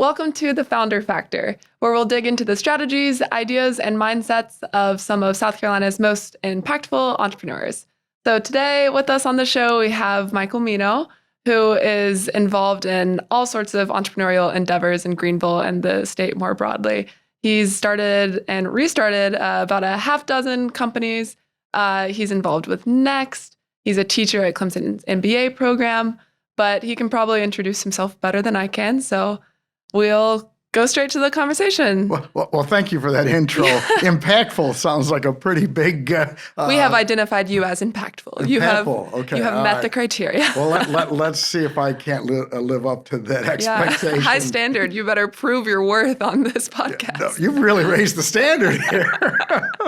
Welcome to the Founder Factor, where we'll dig into the strategies, ideas, and mindsets of some of South Carolina's most impactful entrepreneurs. So today with us on the show, we have Michael Mino, who is involved in all sorts of entrepreneurial endeavors in Greenville and the state more broadly. He's started and restarted about a half dozen companies. He's involved with Next. He's a teacher at Clemson's MBA program, but he can probably introduce himself better than I can. So we'll go straight to the conversation. Well, thank you for that intro. Impactful sounds like a pretty big... we have identified you as impactful. You have met the criteria. Well, let's see if I can't live up to that expectation. Yeah, high standard. You better prove your worth on this podcast. No, you've really raised the standard here.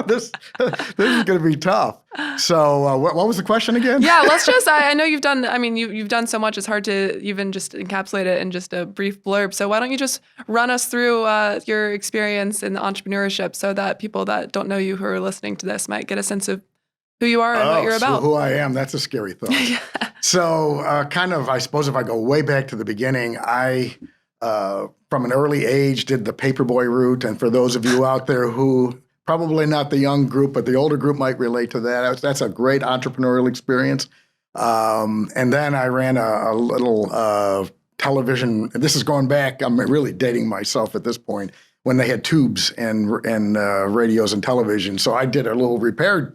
This is going to be tough. So what was the question again? Yeah, let's just, I know you've done, you've done so much, it's hard to even just encapsulate it in just a brief blurb. So why don't you just run us through your experience in entrepreneurship so that people that don't know you who are listening to this might get a sense of who you are and what you're about. So who I am, that's a scary thought. Yeah. So I suppose if I go way back to the beginning, I, from an early age, did the paperboy route. And for those of you out there who, probably not the young group, but the older group might relate to that. That's a great entrepreneurial experience. And then I ran a little television. This is going back. I'm really dating myself at this point, when they had tubes and radios and television. So I did a little repair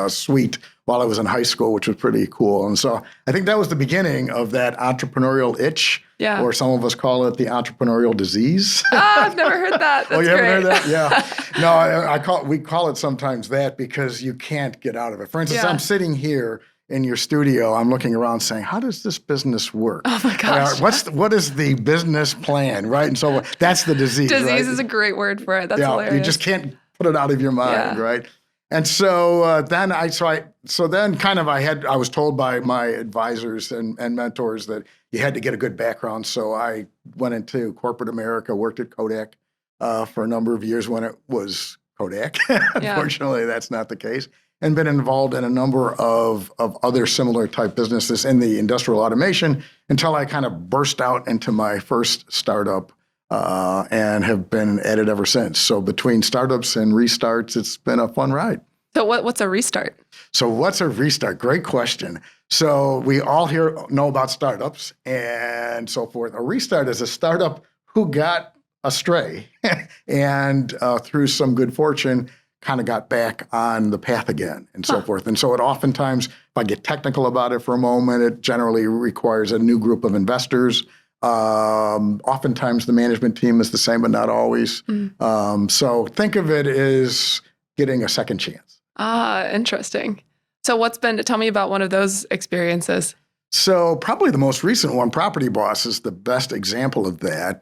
suite while I was in high school, which was pretty cool. And so I think that was the beginning of that entrepreneurial itch, or some of us call it the entrepreneurial disease. I've never heard that. That's you great. haven't heard that? Yeah. No, we call it sometimes that because you can't get out of it. For instance, I'm sitting here in your studio, I'm looking around saying, how does this business work? Oh my gosh. What is the business plan, right? And so that's the disease. Disease right? is a great word for it. That's hilarious. You just can't put it out of your mind, right? And so then I was told by my advisors and mentors that you had to get a good background. So I went into corporate America, worked at Kodak for a number of years when it was Kodak. Unfortunately, that's not the case. And been involved in a number of other similar type businesses in the industrial automation until I kind of burst out into my first startup and have been at it ever since. So between startups and restarts, it's been a fun ride. So what's a restart? So what's a restart? Great question. So we all here know about startups and so forth. A restart is a startup who got astray and through some good fortune, kind of got back on the path again and so forth. And so it oftentimes, if I get technical about it for a moment, it generally requires a new group of investors. Oftentimes the management team is the same, but not always. So think of it as getting a second chance. Interesting. So tell me about one of those experiences. So probably the most recent one, Property Boss, is the best example of that.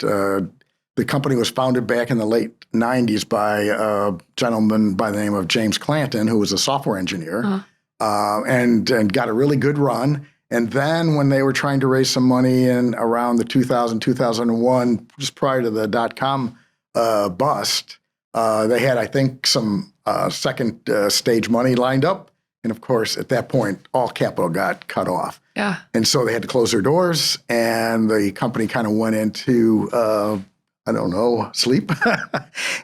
The company was founded back in the late 90s by a gentleman by the name of James Clanton, who was a software engineer, and got a really good run. And then when they were trying to raise some money in around the 2001, just prior to the dot-com bust, they had, I think, some second stage money lined up. And of course, at that point, all capital got cut off. Yeah. And so they had to close their doors, and the company kind of went into sleep.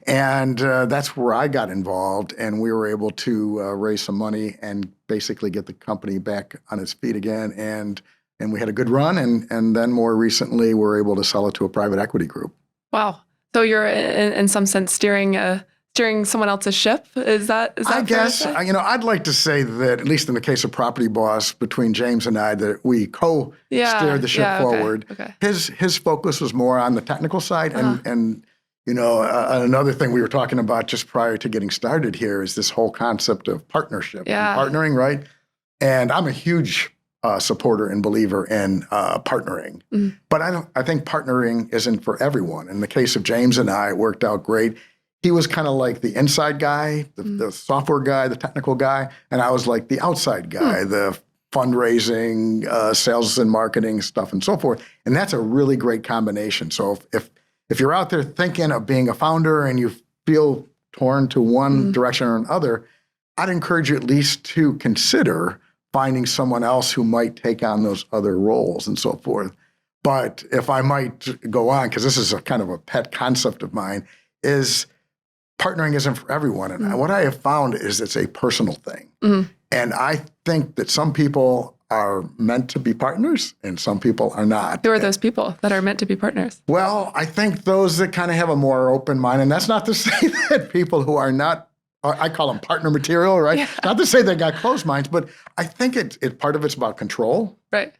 And that's where I got involved. And we were able to raise some money and basically get the company back on its feet again. And we had a good run. And then more recently, we're able to sell it to a private equity group. Wow. So you're in some sense steering someone else's ship? Is that I guess, I'd like to say that, at least in the case of Property Boss, between James and I, that we steered the ship forward. Okay. His focus was more on the technical side. And another thing we were talking about just prior to getting started here is this whole concept of partnership and partnering, right? And I'm a huge supporter and believer in partnering. But I think partnering isn't for everyone. In the case of James and I, it worked out great. He was kind of like the inside guy, the software guy, the technical guy, and I was like the outside guy, the fundraising, sales and marketing stuff and so forth. And that's a really great combination. So if you're out there thinking of being a founder and you feel torn to one direction or another, I'd encourage you at least to consider finding someone else who might take on those other roles and so forth. But if I might go on, because this is a kind of a pet concept of mine, is partnering isn't for everyone. And what I have found is it's a personal thing. And I think that some people are meant to be partners and some people are not. Who are those people that are meant to be partners? Well, I think those that kind of have a more open mind, and that's not to say that people who are not, I call them partner material, right? Yeah. Not to say they got closed minds, but I think part of it's about control. Right.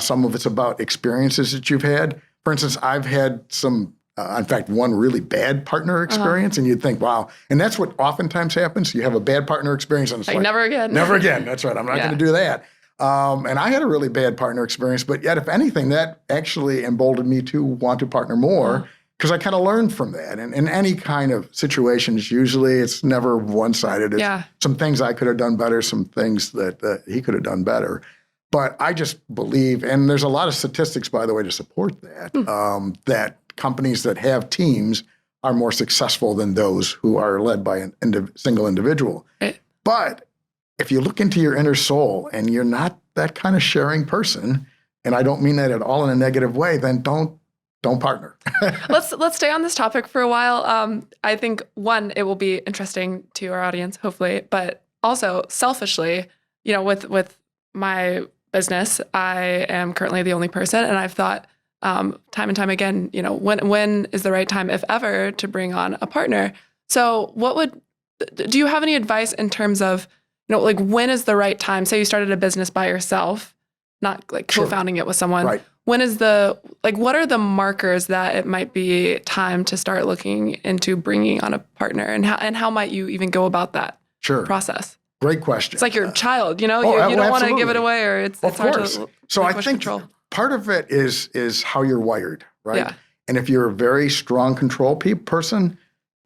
Some of it's about experiences that you've had. For instance, I've had some, in fact, one really bad partner experience, and you'd think, wow. And that's what oftentimes happens. You have a bad partner experience, and it's like never again. Never again. That's right. I'm not going to do that. And I had a really bad partner experience, but yet, if anything, that actually emboldened me to want to partner more. Because I kind of learned from that. And in any kind of situations, usually it's never one-sided. It's some things I could have done better, some things that he could have done better. But I just believe, and there's a lot of statistics, by the way, to support that, that companies that have teams are more successful than those who are led by a single individual. Right. But if you look into your inner soul and you're not that kind of sharing person, and I don't mean that at all in a negative way, then don't partner. Let's stay on this topic for a while. I think one, it will be interesting to our audience, hopefully, but also selfishly, with my business, I am currently the only person, and I've thought time and time again, when is the right time, if ever, to bring on a partner? So, do you have any advice in terms of, when is the right time? Say you started a business by yourself, not like co-founding it with someone. Right. When is what are the markers that it might be time to start looking into bringing on a partner, and how might you even go about that process? Great question. It's like your child, you don't want to give it away, or it's hard to So I think control. Part of it is how you're wired, right? Yeah. And if you're a very strong control person,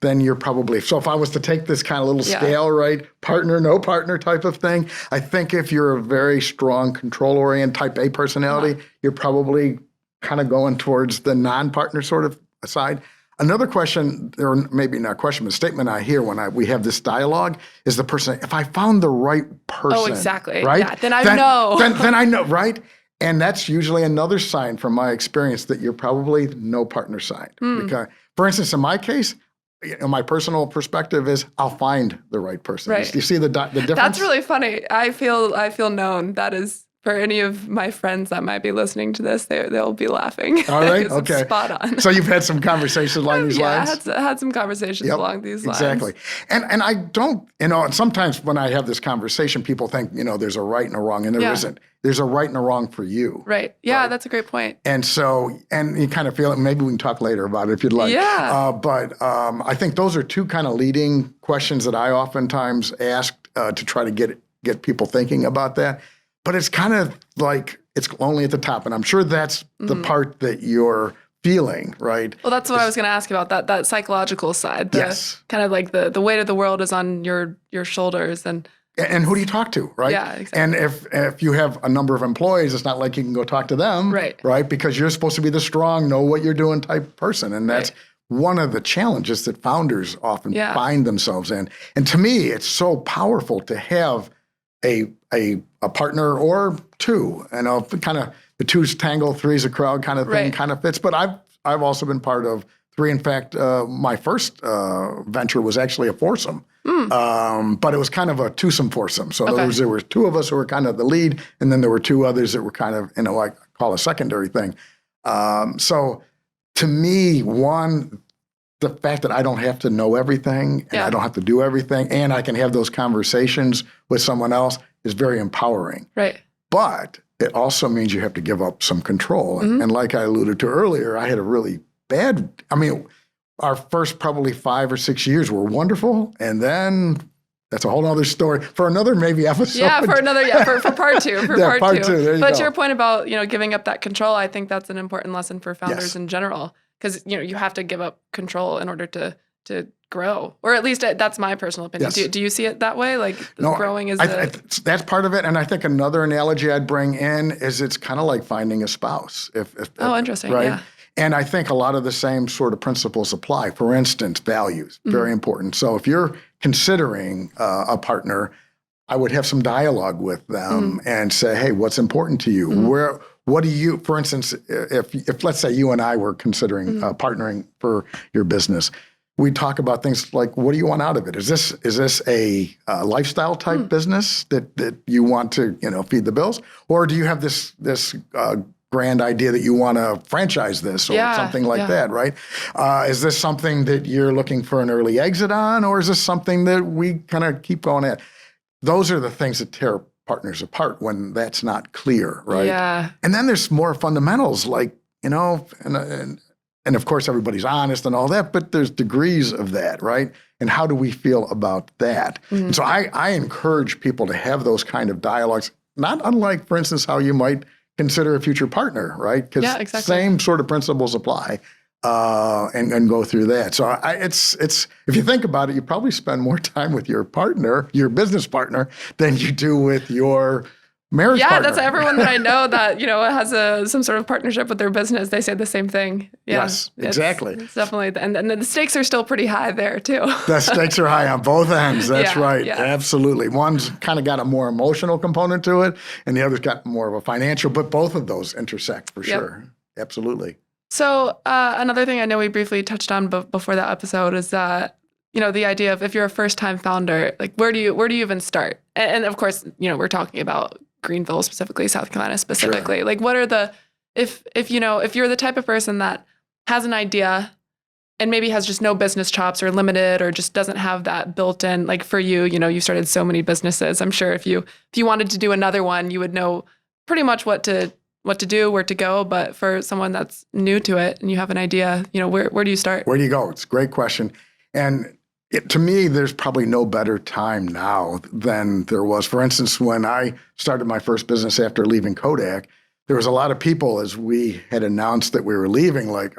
then you're probably, so if I was to take this kind of little scale, right, partner, no partner type of thing, I think if you're a very strong control-oriented type A personality, you're probably kind of going towards the non-partner sort of side. Another question, or maybe not a question, but a statement I hear when we have this dialogue is the person, if I found the right person. Oh, exactly. Right? Yeah, then I know. Then I know, right? And that's usually another sign from my experience that you're probably no partner sign. Because, for instance, in my case, my personal perspective is I'll find the right person. Right. You see the difference? That's really funny. I feel known. That is, for any of my friends that might be listening to this, they'll be laughing. Are they? Okay. It's spot on. So you've had some conversations along these lines? Yeah, I had some conversations along these lines. Exactly. And I don't, and sometimes when I have this conversation, people think, there's a right and a wrong, and there isn't. There's a right and a wrong for you. Right. Yeah, right? That's a great point. And so, and you kind of feel it, maybe we can talk later about it if you'd like. Yeah. But I think those are two kind of leading questions that I oftentimes ask to try to get people thinking about that. But it's kind of like, it's only at the top. And I'm sure that's the part that you're feeling, right? Well, that's what I was going to ask about, that psychological side. Yes. Kind of like the weight of the world is on your shoulders. And who do you talk to, right? Yeah, exactly. And if you have a number of employees, it's not like you can go talk to them, right? Because you're supposed to be the strong, know what you're doing type person. And that's one of the challenges that founders often find themselves in. And to me, it's so powerful to have a partner or two. And kind of the two's tangle, three's a crowd kind of thing kind of fits. But I've also been part of three. In fact, my first venture was actually a foursome. But it was kind of a twosome foursome. So in other words, there were two of us who were kind of the lead, and then there were two others that were kind of, I call a secondary thing. So to me, one, the fact that I don't have to know everything and I don't have to do everything, and I can have those conversations with someone else is very empowering. Right. But it also means you have to give up some control. And like I alluded to earlier, I had a really bad, our first probably 5 or 6 years were wonderful, and then that's a whole other story for another maybe episode. Yeah, for part two. Part two. There you but go. To your point about giving up that control, I think that's an important lesson for founders in general, because you have to give up control in order to grow, or at least that's my personal opinion. Yes. Do you see it that way? Like growing is that's part of it, and I think another analogy I'd bring in is it's kind of like finding a spouse. If interesting, right? Yeah. And I think a lot of the same sort of principles apply. For instance, values, very important. So if you're considering a partner, I would have some dialogue with them and say, hey, what's important to you? what do you, for instance, if let's say you and I were considering partnering for your business, we talk about things like, what do you want out of it? Is this a lifestyle type business that you want to, feed the bills? Or do you have this grand idea that you want to franchise this or something like that, right? Is this something that you're looking for an early exit on, or is this something that we kind of keep going at? Those are the things that tear partners apart when that's not clear, right? Yeah. And then there's more fundamentals like, and of course everybody's honest and all that, but there's degrees of that, right? And how do we feel about that? And so I encourage people to have those kind of dialogues, not unlike, for instance, how you might consider a future partner, right? Because same sort of principles apply, and go through that. So it's if you think about it, you probably spend more time with your partner, your business partner, than you do with your marriage partner. That's everyone that I know that, has some sort of partnership with their business. They say the same thing. Yeah, yes, exactly. It's definitely, and the stakes are still pretty high there too. The stakes are high on both ends. That's right. Yeah. Absolutely. One's kind of got a more emotional component to it, and the other's got more of a financial, but both of those intersect for sure. Absolutely. So another thing I know we briefly touched on before that episode is that, the idea of if you're a first-time founder, like where do you even start? And of course, we're talking about Greenville specifically, South Carolina specifically. Sure. Like what are if you're the type of person that has an idea and maybe has just no business chops or limited or just doesn't have that built in, like for you, you started so many businesses. I'm sure if you wanted to do another one, you would know pretty much what to do, where to go. But for someone that's new to it and you have an idea, where do you start? Where do you go? It's a great question. And to me, there's probably no better time now than there was. For instance, when I started my first business after leaving Kodak, there was a lot of people as we had announced that we were leaving, like,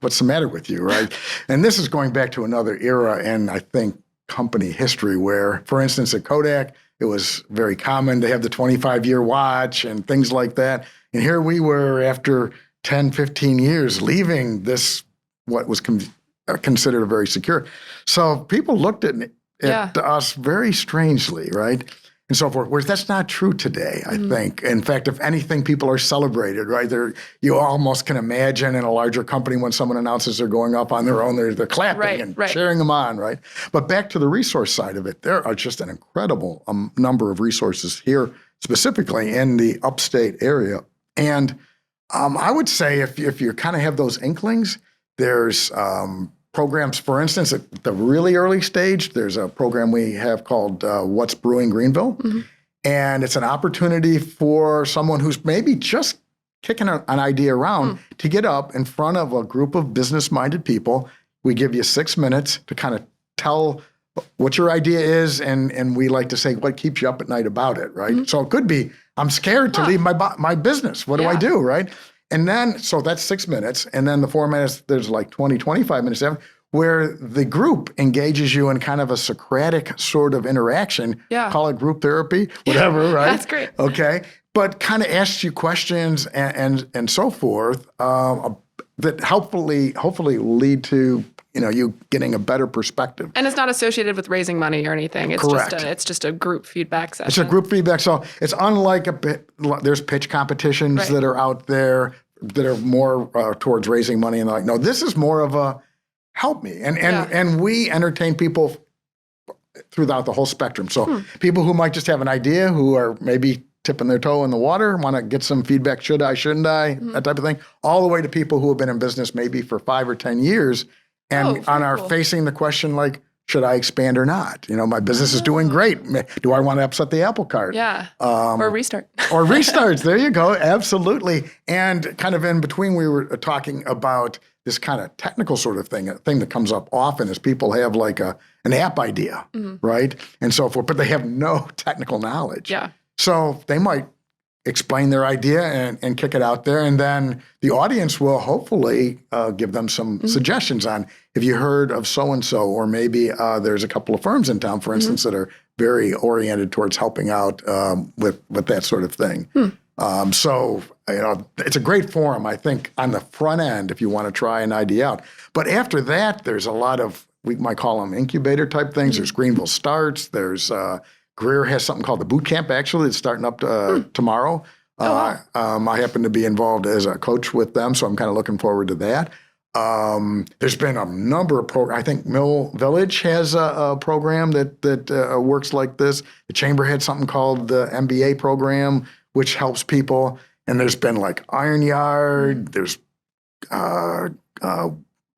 what's the matter with you, right? And this is going back to another era in, I think, company history where, for instance, at Kodak, it was very common to have the 25-year watch and things like that. And here we were after 10, 15 years leaving this, what was considered a very secure. So people looked at us very strangely, right? And so forth. Whereas that's not true today, I think. In fact, if anything, people are celebrated, right? You almost can imagine in a larger company when someone announces they're going up on their own, they're clapping and cheering them on, right? But back to the resource side of it, there are just an incredible number of resources here, specifically in the upstate area. And I would say if you kind of have those inklings, there's programs, for instance, at the really early stage, there's a program we have called What's Brewing Greenville. And it's an opportunity for someone who's maybe just kicking an idea around to get up in front of a group of business-minded people. We give you 6 minutes to kind of tell what your idea is, and we like to say, what keeps you up at night about it, right? So it could be, I'm scared to leave my business. What do I do, right? And then, so that's 6 minutes. And then the format is, there's like 20, 25 minutes where the group engages you in kind of a Socratic sort of interaction. Call it group therapy, whatever, right? That's great. Okay. But kind of asks you questions and so forth that hopefully lead to, you getting a better perspective. And it's not associated with raising money or anything. It's correct. It's just a group feedback session. It's a group feedback. So it's unlike there's pitch competitions that are out there that are more towards raising money. And they're like, no, this is more of a help me. And we entertain people throughout the whole spectrum. So people who might just have an idea, who are maybe tipping their toe in the water, want to get some feedback, should I, shouldn't I, that type of thing, all the way to people who have been in business maybe for 5 or 10 years and are facing the question like, should I expand or not? My business is doing great. Do I want to upset the apple cart? Or restart. Or restarts. There you go. Absolutely. And kind of in between, we were talking about this kind of technical sort of thing. A thing that comes up often is people have like an app idea, right? And so forth, but they have no technical knowledge. So they might explain their idea and kick it out there. And then the audience will hopefully give them some suggestions on, have you heard of so-and-so? Or maybe there's a couple of firms in town, for instance, that are very oriented towards helping out with that sort of thing. So, it's a great forum, I think, on the front end if you want to try an idea out. But after that, there's a lot of, we might call them incubator type things. There's Greenville Starts. There's Greer has something called the Boot Camp, actually. It's starting up tomorrow. Wow. I happen to be involved as a coach with them, so I'm kind of looking forward to that. There's been a number of programs. I think Mill Village has a program that works like this. The Chamber had something called the MBA program, which helps people. And there's been like Iron Yard. There's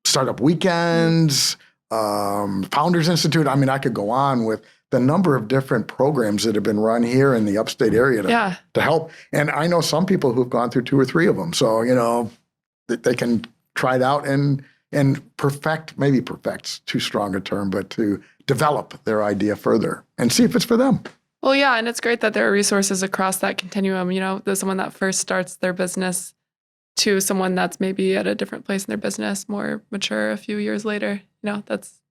Startup Weekends, Founders Institute. I mean, I could go on with the number of different programs that have been run here in the upstate area to help. And I know some people who've gone through 2 or 3 of them. So, they can try it out and maybe perfect's too strong a term, but to develop their idea further and see if it's for them. Well, yeah, and it's great that there are resources across that continuum. There's someone that first starts their business to someone that's maybe at a different place in their business, more mature a few years later. That's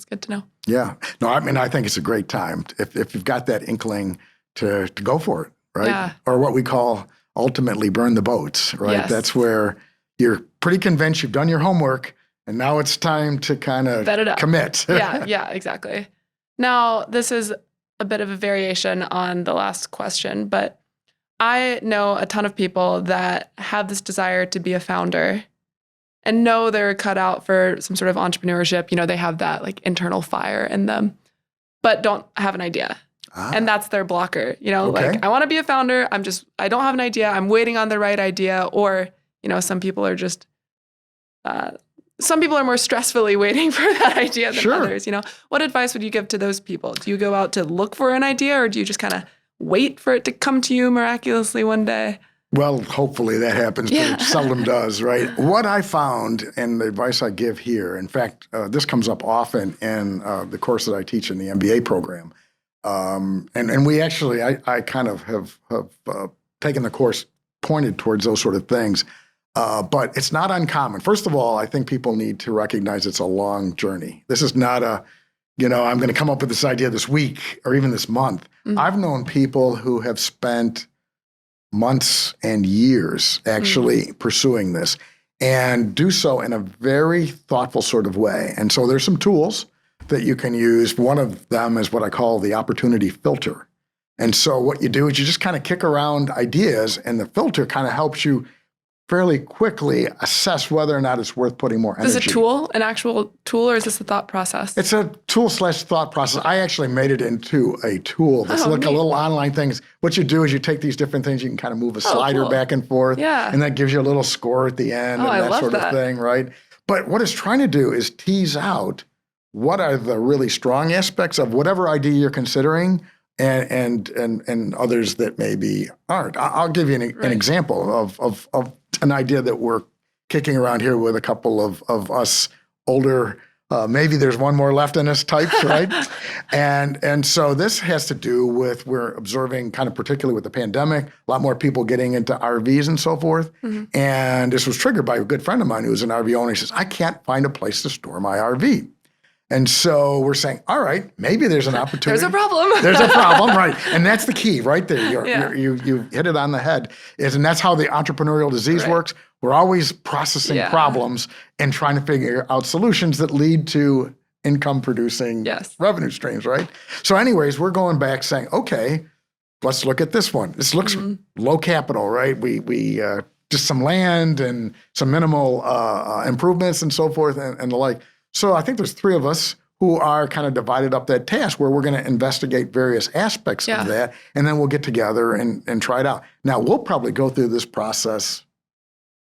good to know. Yeah. No, I mean, I think it's a great time if you've got that inkling to go for it, right? Yeah. Or what we call ultimately burn the boats, right? Yes. That's where you're pretty convinced you've done your homework and now it's time to kind of commit. Yeah, exactly. Now, this is a bit of a variation on the last question, but I know a ton of people that have this desire to be a founder and know they're cut out for some sort of entrepreneurship. They have that like internal fire in them, but don't have an idea. And that's their blocker. Like, I want to be a founder. I don't have an idea. I'm waiting on the right idea. Or, some people are just, some people are more stressfully waiting for that idea than others. What advice would you give to those people? Do you go out to look for an idea, or do you just kind of wait for it to come to you miraculously one day? Well, hopefully that happens, but it seldom does, right? What I found, and the advice I give here, in fact, this comes up often in the course that I teach in the MBA program. And we actually, I kind of have taken the course pointed towards those sort of things. But it's not uncommon. First of all, I think people need to recognize it's a long journey. This is not I'm going to come up with this idea this week or even this month. Mm-hmm. I've known people who have spent months and years actually pursuing this and do so in a very thoughtful sort of way. And so there's some tools that you can use. One of them is what I call the opportunity filter. And so what you do is you just kind of kick around ideas, and the filter kind of helps you fairly quickly assess whether or not it's worth putting more energy. Is this a tool, an actual tool, or is this a thought process? It's a tool/thought process. I actually made it into a tool. It's like a little online thing. What you do is you take these different things, you can kind of move a slider back and forth, and that gives you a little score at the end and that sort of thing, right? But what it's trying to do is tease out what are the really strong aspects of whatever idea you're considering, and others that maybe aren't. I'll give you an example of an idea that we're kicking around here with a couple of us older, maybe there's one more left in us types, right? And so this has to do with, we're observing kind of particularly with the pandemic, a lot more people getting into RVs and so forth. Mm-hmm. And this was triggered by a good friend of mine who's an RV owner. He says, I can't find a place to store my RV. And so we're saying, all right, maybe there's an opportunity. There's a problem. There's a problem, right? And that's the key right there. You hit it on the head. And that's how the entrepreneurial disease works. We're always processing problems and trying to figure out solutions that lead to income-producing revenue streams, right? So anyways, we're going back saying, okay, let's look at this one. This looks low capital, right? We just some land and some minimal improvements and so forth and the like. So I think there's 3 of us who are kind of divided up that task where we're going to investigate various aspects of that, and then we'll get together and try it out. Now, we'll probably go through this process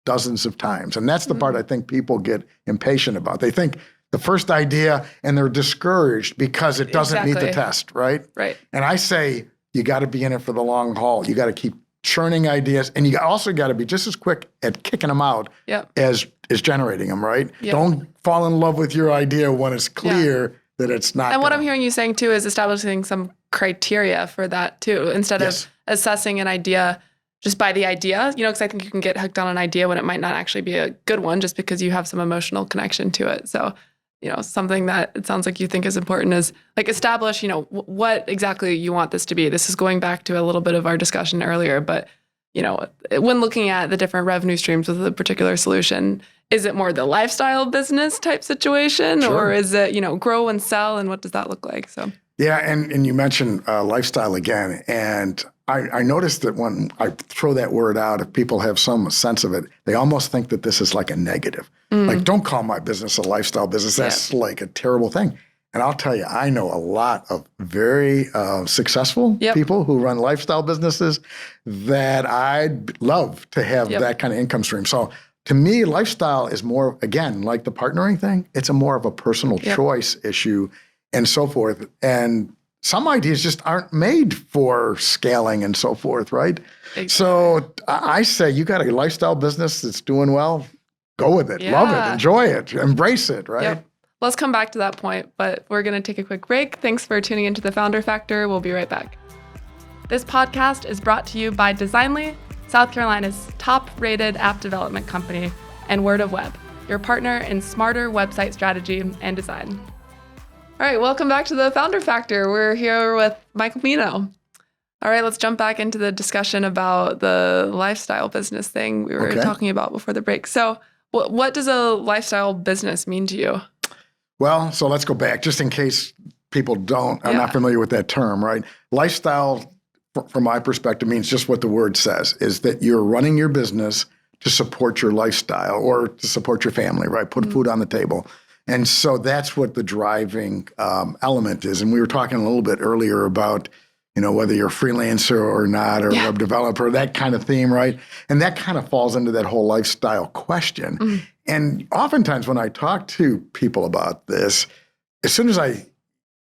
dozens of times, and that's the part I think people get impatient about. They think the first idea, and they're discouraged because it doesn't meet the test, right? Right. And I say, you got to be in it for the long haul. You got to keep churning ideas, and you also got to be just as quick at kicking them out as generating them, right? Yep. Don't fall in love with your idea when it's clear that it's not. And what I'm hearing you saying too is establishing some criteria for that too, instead of assessing an idea just by the idea, because I think you can get hooked on an idea when it might not actually be a good one just because you have some emotional connection to it. So, something that it sounds like you think is important is like establish, what exactly you want this to be. This is going back to a little bit of our discussion earlier, but when looking at the different revenue streams with a particular solution, is it more the lifestyle business type situation, or is it, grow and sell, and what does that look like? So yeah, and you mentioned lifestyle again, and I noticed that when I throw that word out, if people have some sense of it, they almost think that this is like a negative. Like, don't call my business a lifestyle business. That's like a terrible thing. And I'll tell you, I know a lot of very successful people who run lifestyle businesses that I'd love to have that kind of income stream. So to me, lifestyle is more, again, like the partnering thing, it's a more of a personal choice issue and so forth. And some ideas just aren't made for scaling and so forth, right? Exactly. So I say, you got a lifestyle business that's doing well, go with it, love it, enjoy it, embrace it, right? Yep. Let's come back to that point, but we're going to take a quick break. Thanks for tuning into the Founder Factor. We'll be right back. This podcast is brought to you by Designly, South Carolina's top-rated app development company, and Word of Web, your partner in smarter website strategy and design. All right, welcome back to the Founder Factor. We're here with Michael Mino. All right, let's jump back into the discussion about the lifestyle business thing we were talking about before the break. So what does a lifestyle business mean to you? Well, so let's go back, just in case people are not familiar with that term, right? Lifestyle, from my perspective, means just what the word says, is that you're running your business to support your lifestyle or to support your family, right? Put food on the table. And so that's what the driving element is. And we were talking a little bit earlier about, whether you're a freelancer or not, or a web developer, that kind of theme, right? And that kind of falls into that whole lifestyle question. And oftentimes when I talk to people about this, as soon as I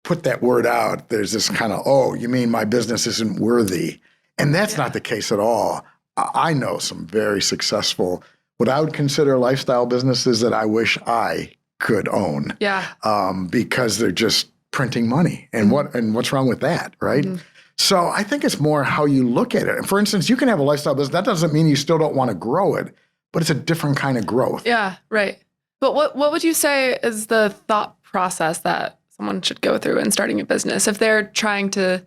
put that word out, there's this kind of, oh, you mean my business isn't worthy? And that's not the case at all. I know some very successful, what I would consider lifestyle businesses that I wish I could own. Because they're just printing money. And what's wrong with that, right? So I think it's more how you look at it. And for instance, you can have a lifestyle business. That doesn't mean you still don't want to grow it, but it's a different kind of growth. Yeah, right. But what would you say is the thought process that someone should go through in starting a business? If they're trying to,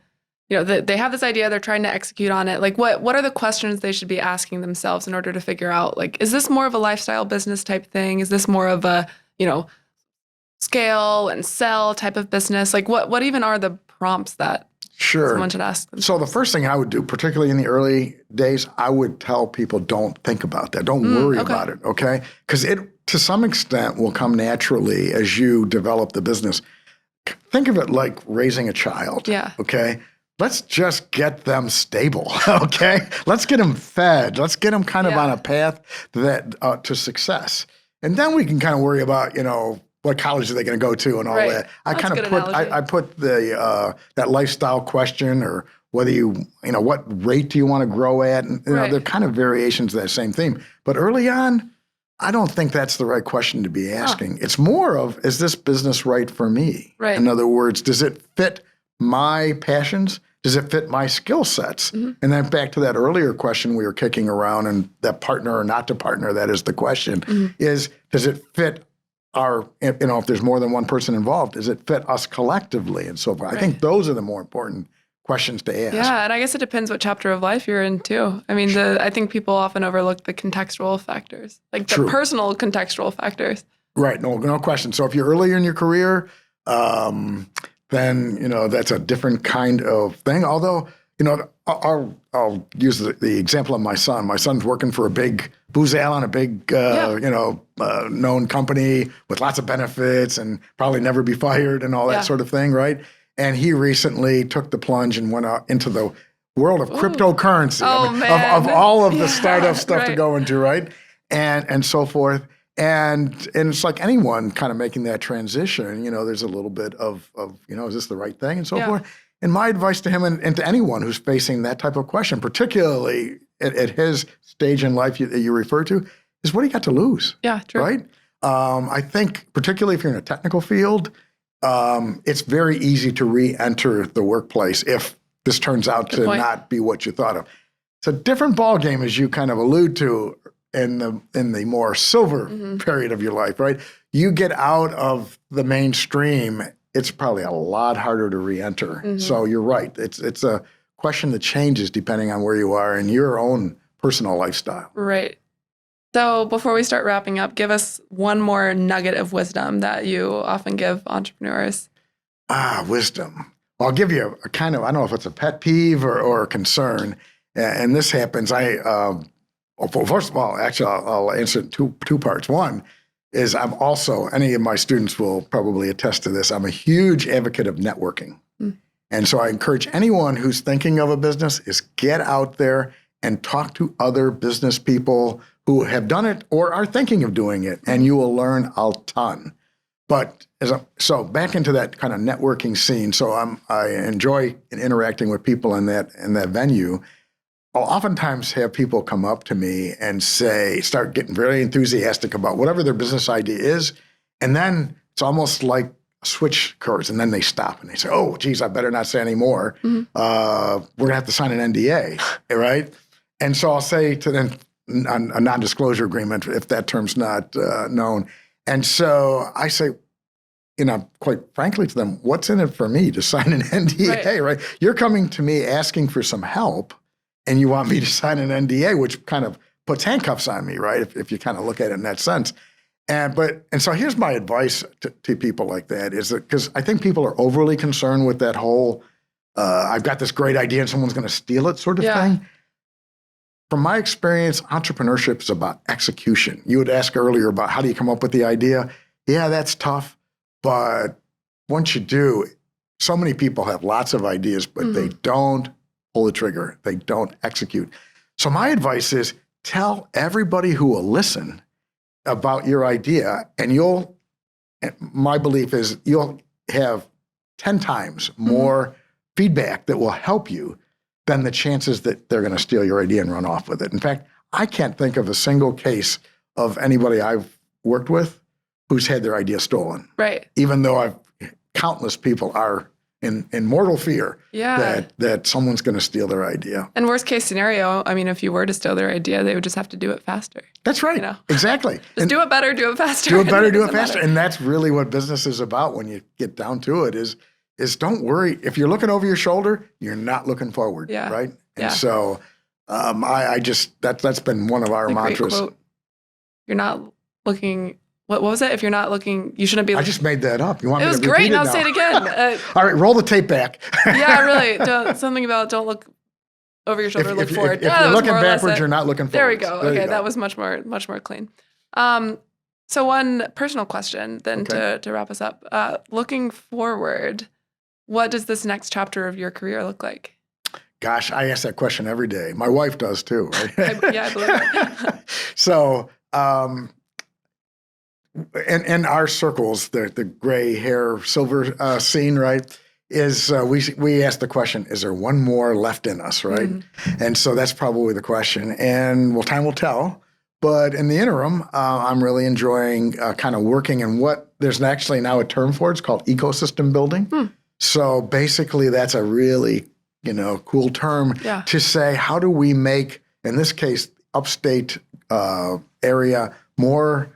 they have this idea, they're trying to execute on it. Like, what are the questions they should be asking themselves in order to figure out, like, is this more of a lifestyle business type thing? Is this more of a, scale and sell type of business? Like, what even are the prompts that someone should ask themselves? So the first thing I would do, particularly in the early days, I would tell people, don't think about that. Don't worry about it, okay? Because it, to some extent, will come naturally as you develop the business. Think of it like raising a child, okay? Let's just get them stable, okay? Let's get them fed. Let's get them kind of on a path that to success. And then we can kind of worry about, what college are they going to go to and all that. I put the that lifestyle question, or whether what rate do you want to grow at? And they're kind of variations of that same theme. But early on, I don't think that's the right question to be asking. It's more of, is this business right for me? Right. In other words, does it fit my passions? Does it fit my skill sets? And then back to that earlier question we were kicking around, and that partner or not to partner, that is the question, is does it fit our, if there's more than one person involved, does it fit us collectively and so forth? I think those are the more important questions to ask. Yeah, and I guess it depends what chapter of life you're in too. I mean, I think people often overlook the contextual factors, like the personal contextual factors. Right, no question. So if you're earlier in your career, then, that's a different kind of thing. Although, I'll use the example of my son. My son's working for a big booze ale and a big, known company with lots of benefits and probably never be fired and all that sort of thing, right? And he recently took the plunge and went out into the world of cryptocurrency, of all of the startup stuff to go into, right? And so forth. And it's like anyone kind of making that transition, there's a little bit of is this the right thing and so forth. And my advice to him and to anyone who's facing that type of question, particularly at his stage in life that you refer to, is what do you got to lose? Yeah, true. Right? I think particularly if you're in a technical field, it's very easy to re-enter the workplace if this turns out to not be what you thought of. It's a different ballgame, as you kind of allude to, in the more silver period of your life, right? You get out of the mainstream, it's probably a lot harder to re-enter. So you're right. It's a question that changes depending on where you are in your own personal lifestyle. Right. So before we start wrapping up, give us one more nugget of wisdom that you often give entrepreneurs. Wisdom. Well, I'll give you a kind of, I don't know if it's a pet peeve or a concern. And this happens. Well, first of all, actually, I'll answer it in two parts. One is I'm also, any of my students will probably attest to this, I'm a huge advocate of networking. And so I encourage anyone who's thinking of a business is get out there and talk to other business people who have done it or are thinking of doing it, and you will learn a ton. But so back into that kind of networking scene. So I enjoy interacting with people in that venue. I'll oftentimes have people come up to me and start getting very enthusiastic about whatever their business idea is, and then it's almost like switch occurs, and then they stop and they say, "Oh, geez, I better not say any more. We're gonna have to sign an NDA, right?" And so I'll say to them, a non-disclosure agreement, if that term's not known. And so I say, quite frankly to them, what's in it for me to sign an NDA, right? You're coming to me asking for some help, and you want me to sign an NDA, which kind of puts handcuffs on me, right? If you kind of look at it in that sense. And so here's my advice to people like that is that, because I think people are overly concerned with that whole, I've got this great idea and someone's going to steal it sort of thing. From my experience, entrepreneurship is about execution. You had asked earlier about how do you come up with the idea? Yeah, that's tough. But once you do, so many people have lots of ideas, but they don't pull the trigger. They don't execute. So my advice is tell everybody who will listen about your idea, and my belief is you'll have 10 times more feedback that will help you than the chances that they're going to steal your idea and run off with it. In fact, I can't think of a single case of anybody I've worked with who's had their idea stolen. Right. Even though countless people are in mortal fear that someone's going to steal their idea. And worst case scenario, I mean, if you were to steal their idea, they would just have to do it faster. That's right. Exactly. Just do it better, do it faster. Do it better, do it faster. And that's really what business is about when you get down to it is don't worry. If you're looking over your shoulder, you're not looking forward, right? And so that's been one of our mantras. Quote. You're not looking... What was it? If you're not looking, you shouldn't be. I just made that up. You want me to repeat it? It was great, and I'll say it again. All right, roll the tape back. Really. Something about don't look over your shoulder, look forward. If you're looking backwards, you're not looking forward. There we go. Okay, that was much more clean. So one personal question then to wrap us up. Looking forward, what does this next chapter of your career look like? Gosh, I ask that question every day. My wife does too, right? I believe it. So, in our circles, the gray hair, silver scene, right, is we ask the question, is there one more left in us, right? And so that's probably the question. And time will tell. But in the interim, I'm really enjoying kind of working in what there's actually now a term for. It's called ecosystem building. So basically, that's a really cool term to say, how do we make, in this case, upstate area more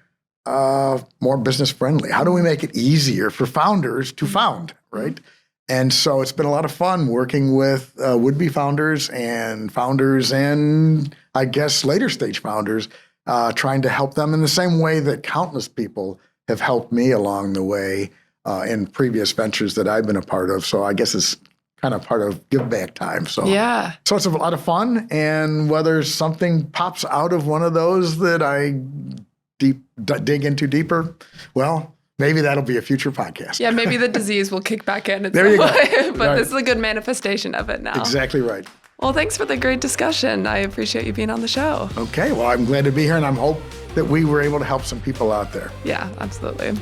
business friendly? How do we make it easier for founders to found, right? And so it's been a lot of fun working with would-be founders and I guess later stage founders, trying to help them in the same way that countless people have helped me along the way in previous ventures that I've been a part of. So I guess it's kind of part of give back time. So so it's a lot of fun. And whether something pops out of one of those that I dig into deeper, well, maybe that'll be a future podcast. Yeah, maybe the disease will kick back in. There you go. But this is a good manifestation of it now. Exactly right. Well, thanks for the great discussion. I appreciate you being on the show. Okay, well, I'm glad to be here, and I hope that we were able to help some people out there. Yeah, absolutely.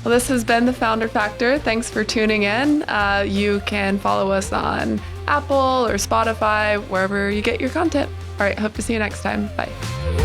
Well, this has been The Founder Factor. Thanks for tuning in. You can follow us on Apple or Spotify, wherever you get your content. All right, hope to see you next time. Bye.